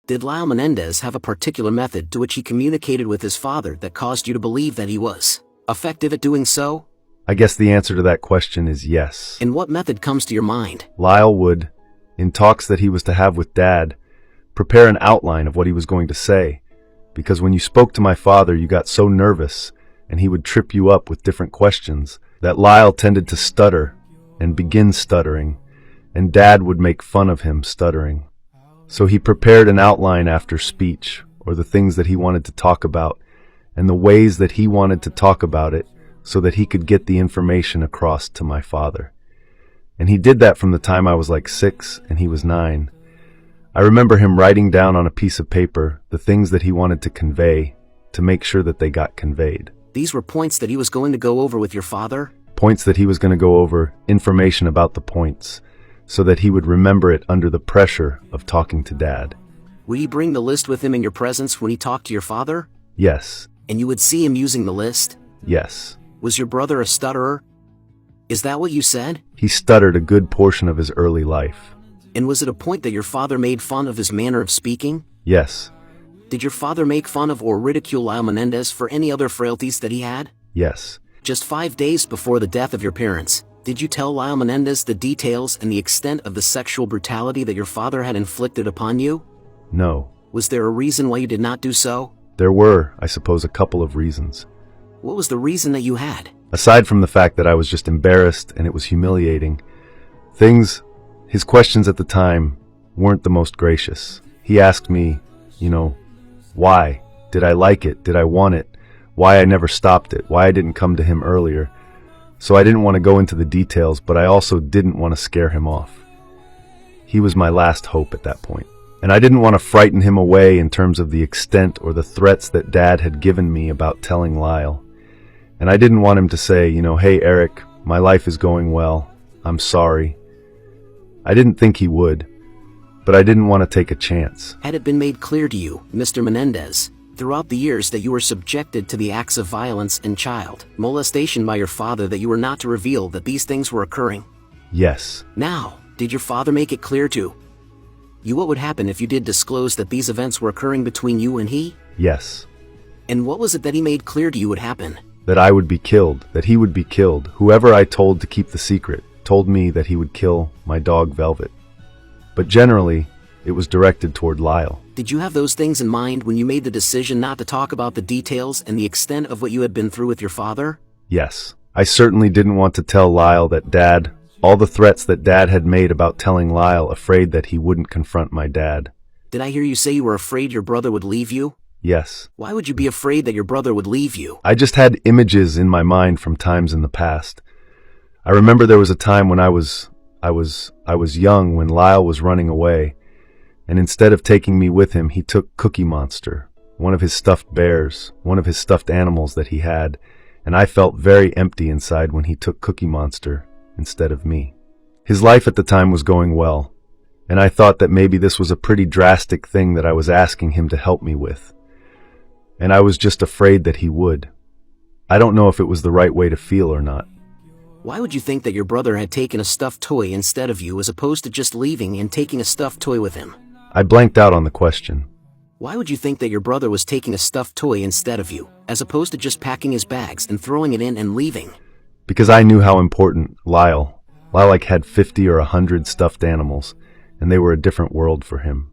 Did Lyle Menendez have a particular method to which he communicated with his father that caused you to believe that he was effective at doing so? I guess the answer to that question is yes. And what method comes to your mind? Lyle would, in talks that he was to have with Dad, prepare an outline of what he was going to say, because when you spoke to my father you got so nervous and he would trip you up with different questions that Lyle tended to stutter and begin stuttering, and Dad would make fun of him stuttering. So he prepared an outline after speech, or the things that he wanted to talk about, and the ways that he wanted to talk about it, so that he could get the information across to my father. And he did that from the time I was like 6 and he was 9. I remember him writing down on a piece of paper the things that he wanted to convey, to make sure that they got conveyed. These were points that he was going to go over with your father? Points that he was going to go over, information about the points, so that he would remember it under the pressure of talking to Dad. Would he bring the list with him in your presence when he talked to your father? Yes. And you would see him using the list? Yes. Was your brother a stutterer? Is that what you said? He stuttered a good portion of his early life. And was it a point that your father made fun of his manner of speaking? Yes. Did your father make fun of or ridicule Lyle Menendez for any other frailties that he had? Yes. Just 5 days before the death of your parents, did you tell Lyle Menendez the details and the extent of the sexual brutality that your father had inflicted upon you? No. Was there a reason why you did not do so? There were, I suppose, a couple of reasons. What was the reason that you had? Aside from the fact that I was just embarrassed and it was humiliating, his questions at the time weren't the most gracious. He asked me, why? Did I like it? Did I want it? Why I never stopped it? Why I didn't come to him earlier? So I didn't want to go into the details, but I also didn't want to scare him off. He was my last hope at that point. And I didn't want to frighten him away in terms of the extent or the threats that Dad had given me about telling Lyle. And I didn't want him to say, hey, Erik, my life is going well. I'm sorry. I didn't think he would, but I didn't want to take a chance. Had it been made clear to you, Mr. Menendez, throughout the years that you were subjected to the acts of violence and child molestation by your father, that you were not to reveal that these things were occurring? Yes. Now, did your father make it clear to you what would happen if you did disclose that these events were occurring between you and he? Yes. And what was it that he made clear to you would happen? That I would be killed, that he would be killed. Whoever I told to keep the secret told me that he would kill my dog Velvet. But generally, it was directed toward Lyle. Did you have those things in mind when you made the decision not to talk about the details and the extent of what you had been through with your father? Yes. I certainly didn't want to tell Lyle that all the threats that Dad had made about telling Lyle, afraid that he wouldn't confront my dad. Did I hear you say you were afraid your brother would leave you? Yes. Why would you be afraid that your brother would leave you? I just had images in my mind from times in the past. I remember there was a time when I was young, when Lyle was running away, and instead of taking me with him, he took Cookie Monster, one of his stuffed bears, one of his stuffed animals that he had, and I felt very empty inside when he took Cookie Monster instead of me. His life at the time was going well, and I thought that maybe this was a pretty drastic thing that I was asking him to help me with. And I was just afraid that he would. I don't know if it was the right way to feel or not. Why would you think that your brother had taken a stuffed toy instead of you, as opposed to just leaving and taking a stuffed toy with him? I blanked out on the question. Why would you think that your brother was taking a stuffed toy instead of you, as opposed to just packing his bags and throwing it in and leaving? Because I knew how important Lyle had 50 or 100 stuffed animals, and they were a different world for him.